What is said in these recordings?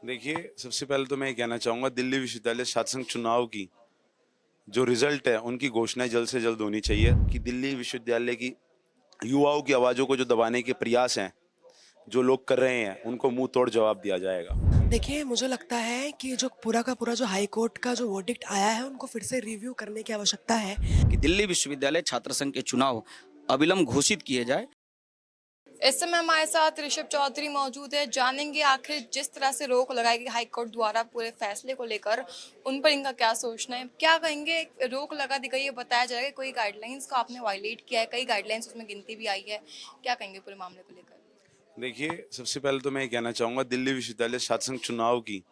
देखिए, सबसे पहले तो मैं ये कहना चाहूँगा दिल्ली विश्वविद्यालय छात्र संघ चुनाव की जो रिजल्ट है उनकी घोषणा जल्द से जल्द होनी चाहिए कि दिल्ली विश्वविद्यालय की युवाओं की आवाज़ों को जो दबाने के प्रयास हैं, जो लोग कर रहे हैं, उनको मुँह तोड़ जवाब दिया जाएगा। देखिए, मुझे लगता है कि जो पूरा का पूरा जो हाई कोर्ट का जो वर्डिक्ट आया है, उनको फिर से रिव्यू करने की आवश्यकता है। कि दिल्ली विश्वविद्यालय छात्र संघ के चुनाव अविलंब घोषित किए जाए। इस समय हमारे साथ ऋषभ चौधरी मौजूद है। जानेंगे आखिर जिस तरह से रोक लगाई गई हाईकोर्ट द्वारा पूरे फैसले को लेकर उन पर इनका क्या सोचना है, क्या कहेंगे। रोक लगा दी गई है, बताया जा रहा है कोई गाइडलाइंस का आपने वायलेट किया है, कई गाइडलाइंस उसमें गिनती भी आई है, क्या कहेंगे पूरे मामले को लेकर। देखिए, सबसे पहले तो मैं ये कहना चाहूँगा दिल्ली विश्वविद्यालय छात्र संघ चुनाव की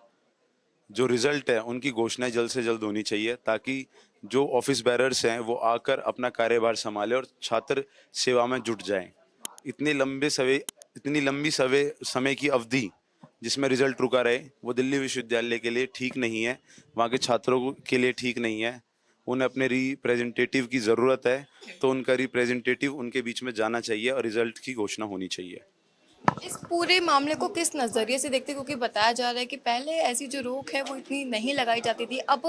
जो रिजल्ट है उनकी घोषणा जल्द से जल्द होनी चाहिए ताकि जो ऑफिस बेरर्स हैं वो आकर अपना कार्यभार संभालें और छात्र सेवा में जुट जाएं। इतनी लंबी समय की अवधि जिसमें रिजल्ट रुका रहे वो दिल्ली विश्वविद्यालय के लिए ठीक नहीं है, वहाँ के के लिए ठीक नहीं है। उन्हें अपने रिप्रेजेंटेटिव की ज़रूरत है, तो उनका रिप्रेजेंटेटिव उनके बीच में जाना चाहिए और रिजल्ट की घोषणा होनी चाहिए। इस पूरे मामले को किस नज़रिए से देखते हैं, क्योंकि बताया जा रहा है कि पहले ऐसी जो रोक है वो इतनी नहीं लगाई जाती थी, अब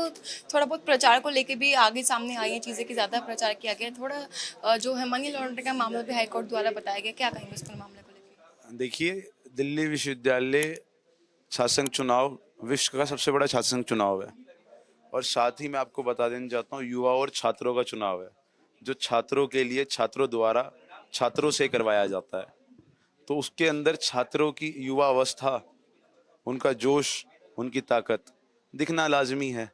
थोड़ा बहुत प्रचार को लेके भी आगे सामने आई है चीज़ें कि ज़्यादा प्रचार किया गया है। थोड़ा जो है मनी लॉन्ड्रिंग का मामला भी हाईकोर्ट द्वारा बताया गया, क्या कहेंगे इस पूरे मामले को लेकर। देखिए, दिल्ली विश्वविद्यालय छात्र संघ चुनाव विश्व का सबसे बड़ा छात्र संघ चुनाव है और साथ ही मैं आपको बता देना चाहता हूँ युवा और छात्रों का चुनाव है, जो छात्रों के लिए छात्रों द्वारा छात्रों से करवाया जाता है। तो उसके अंदर छात्रों की युवा अवस्था, उनका जोश, उनकी ताकत दिखना लाजमी है।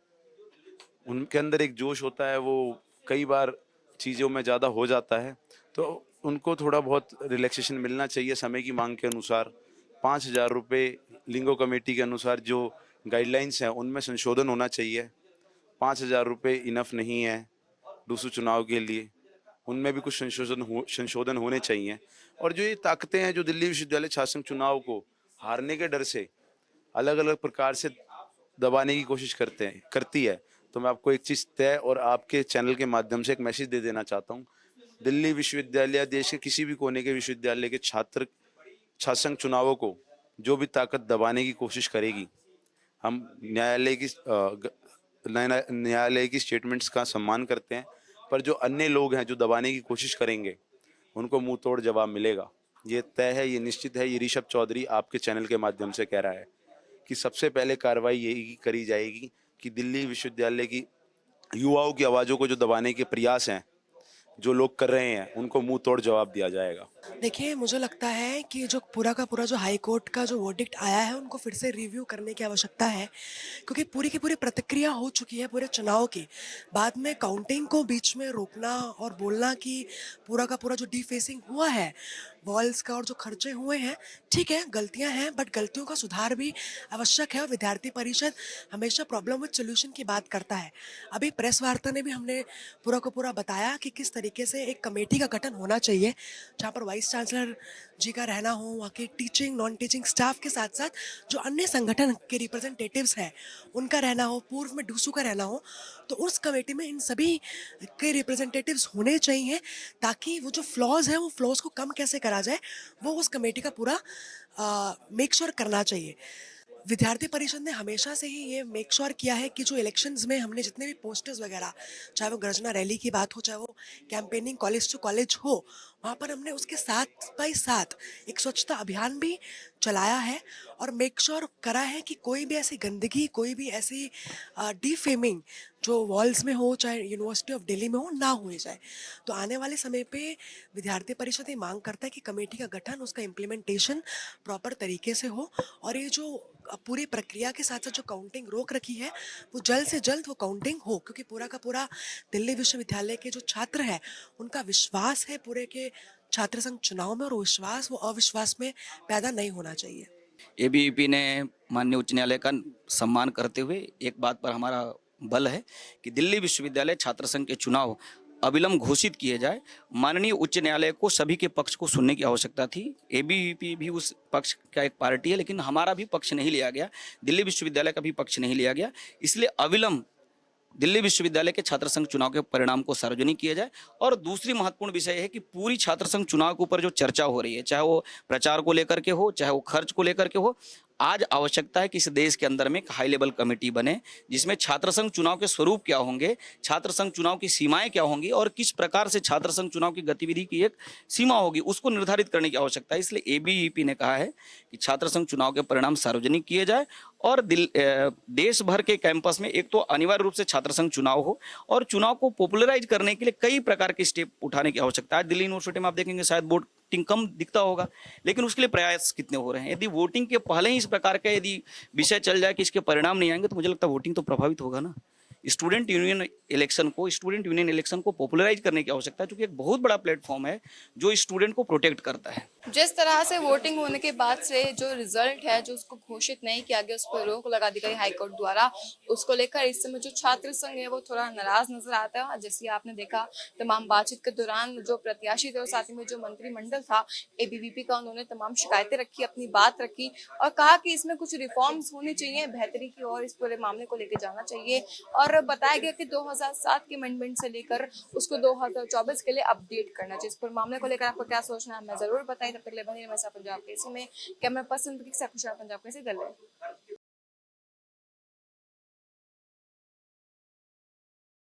उनके अंदर एक जोश होता है, वो कई बार चीज़ों में ज़्यादा हो जाता है, तो उनको थोड़ा बहुत रिलैक्सेशन मिलना चाहिए समय की मांग के अनुसार। 5,000 रुपये लिंगो कमेटी के अनुसार जो गाइडलाइंस हैं उनमें संशोधन होना चाहिए। 5,000 रुपये इनफ नहीं है दूसरे चुनाव के लिए, उनमें भी कुछ संशोधन होने चाहिए। और जो ये ताकतें हैं जो दिल्ली विश्वविद्यालय छात्र संघ चुनाव को हारने के डर से अलग अलग प्रकार से दबाने की कोशिश करती है, तो मैं आपको एक चीज़ तय और आपके चैनल के माध्यम से एक मैसेज दे देना चाहता हूँ। दिल्ली विश्वविद्यालय देश के किसी भी कोने के विश्वविद्यालय के छात्र संघ चुनावों को जो भी ताकत दबाने की कोशिश करेगी, हम न्यायालय की स्टेटमेंट्स का सम्मान करते हैं, पर जो अन्य लोग हैं जो दबाने की कोशिश करेंगे उनको मुंह तोड़ जवाब मिलेगा। ये तय है, ये निश्चित है। ये ऋषभ चौधरी आपके चैनल के माध्यम से कह रहा है कि सबसे पहले कार्रवाई यही करी जाएगी कि दिल्ली विश्वविद्यालय की युवाओं की आवाज़ों को जो दबाने के प्रयास हैं, जो लोग कर रहे हैं, उनको मुंह तोड़ जवाब दिया जाएगा। देखिए, मुझे लगता है कि जो पूरा का पूरा जो हाई कोर्ट का जो वर्डिक्ट आया है, उनको फिर से रिव्यू करने की आवश्यकता है, क्योंकि पूरी की पूरी प्रतिक्रिया हो चुकी है पूरे चुनाव की। बाद में काउंटिंग को बीच में रोकना और बोलना कि पूरा का पूरा जो डिफेसिंग हुआ है, वॉल्स का और जो खर्चे हुए हैं, ठीक है, गलतियाँ हैं, बट गलतियों का सुधार भी आवश्यक है और विद्यार्थी परिषद हमेशा प्रॉब्लम विद सॉल्यूशन की बात करता है। अभी प्रेस वार्ता ने भी हमने पूरा का पूरा बताया कि किस तरीके से एक कमेटी का गठन होना चाहिए, जहाँ पर वाइस चांसलर जी का रहना हो, वहाँ के टीचिंग नॉन टीचिंग स्टाफ के साथ साथ जो अन्य संगठन के रिप्रेजेंटेटिव्स हैं उनका रहना हो, पूर्व में डूसू का रहना हो, तो उस कमेटी में इन सभी के रिप्रेजेंटेटिव्स होने चाहिए, ताकि वो जो फ्लॉज हैं वो फ्लॉज को कम कैसे करा जाए वो उस कमेटी का पूरा मेक श्योर करना चाहिए। विद्यार्थी परिषद ने हमेशा से ही ये मेक श्योर किया है कि जो इलेक्शंस में हमने जितने भी पोस्टर्स वगैरह, चाहे वो गर्जना रैली की बात हो, चाहे वो कैंपेनिंग कॉलेज टू कॉलेज हो, वहाँ पर हमने उसके साथ बाई साथ एक स्वच्छता अभियान भी चलाया है और मेक श्योर करा है कि कोई भी ऐसी गंदगी, कोई भी ऐसी डिफेमिंग जो वॉल्स में हो, चाहे यूनिवर्सिटी ऑफ दिल्ली में हो, ना हो जाए। तो आने वाले समय पे विद्यार्थी परिषद ये मांग करता है कि कमेटी का गठन, उसका इम्प्लीमेंटेशन प्रॉपर तरीके से हो और ये जो पूरी प्रक्रिया के साथ साथ जो काउंटिंग रोक रखी है वो जल्द से जल्द वो काउंटिंग हो, क्योंकि पूरा का पूरा दिल्ली विश्वविद्यालय के जो छात्र हैं उनका विश्वास है पूरे के छात्र संघ चुनाव में, और वो विश्वास वो अविश्वास में पैदा नहीं होना चाहिए। एबीवीपी ने माननीय उच्च न्यायालय का सम्मान करते हुए एक बात पर हमारा बल है कि दिल्ली विश्वविद्यालय छात्र संघ के चुनाव अविलंब घोषित किए जाए। माननीय उच्च न्यायालय को सभी के पक्ष को सुनने की आवश्यकता थी। एबीवीपी भी उस पक्ष का एक पार्टी है, लेकिन हमारा भी पक्ष नहीं लिया गया, दिल्ली विश्वविद्यालय का भी पक्ष नहीं लिया गया। इसलिए अविलंब दिल्ली विश्वविद्यालय के छात्र संघ चुनाव के परिणाम को सार्वजनिक किया जाए। और दूसरी महत्वपूर्ण विषय है कि पूरी छात्र संघ चुनाव के ऊपर जो चर्चा हो रही है, चाहे वो प्रचार को लेकर के हो, चाहे वो खर्च को लेकर के हो, आज आवश्यकता है कि इस देश के अंदर में एक हाई लेवल कमेटी बने जिसमें छात्र संघ चुनाव के स्वरूप क्या होंगे, छात्र संघ चुनाव की सीमाएं क्या होंगी और किस प्रकार से छात्र संघ चुनाव की गतिविधि की एक सीमा होगी, उसको निर्धारित करने की आवश्यकता है। इसलिए एबीवीपी ने कहा है कि छात्र संघ चुनाव के परिणाम सार्वजनिक किए जाए और देश भर के कैंपस में एक तो अनिवार्य रूप से छात्र संघ चुनाव हो और चुनाव को पॉपुलराइज करने के लिए कई प्रकार के स्टेप उठाने की आवश्यकता है। दिल्ली यूनिवर्सिटी में आप देखेंगे शायद वोटिंग कम दिखता होगा, लेकिन उसके लिए प्रयास कितने हो रहे हैं। यदि वोटिंग के पहले ही इस प्रकार का यदि विषय चल जाए कि इसके परिणाम नहीं आएंगे तो मुझे लगता है वोटिंग तो प्रभावित होगा ना। स्टूडेंट यूनियन इलेक्शन को पॉपुलराइज करने की आवश्यकता है, क्योंकि एक बहुत बड़ा प्लेटफॉर्म है जो स्टूडेंट को प्रोटेक्ट करता है। जिस तरह से वोटिंग होने के बाद से जो रिजल्ट है जो उसको घोषित नहीं किया गया, उस पर रोक लगा दी गई हाईकोर्ट द्वारा, उसको लेकर इस समय जो छात्र संघ है वो थोड़ा नाराज नजर आता है। और जैसे आपने देखा तमाम बातचीत के दौरान जो प्रत्याशी थे और साथ ही में जो मंत्रिमंडल था एबीवीपी का, उन्होंने तमाम शिकायतें रखी, अपनी बात रखी और कहा कि इसमें कुछ रिफॉर्म्स होनी चाहिए, बेहतरी की ओर इस पूरे मामले को लेकर जाना चाहिए। और बताया गया कि 2007 के अमेंडमेंट से लेकर उसको 2024 के लिए अपडेट करना चाहिए। इस पूरे मामले को लेकर आपको क्या सोचना है हमें जरूर बताएं। तब तक ले बने रहिए पंजाब केसी में। कैमरा पर्सन पंजाब केसी दिल्ली।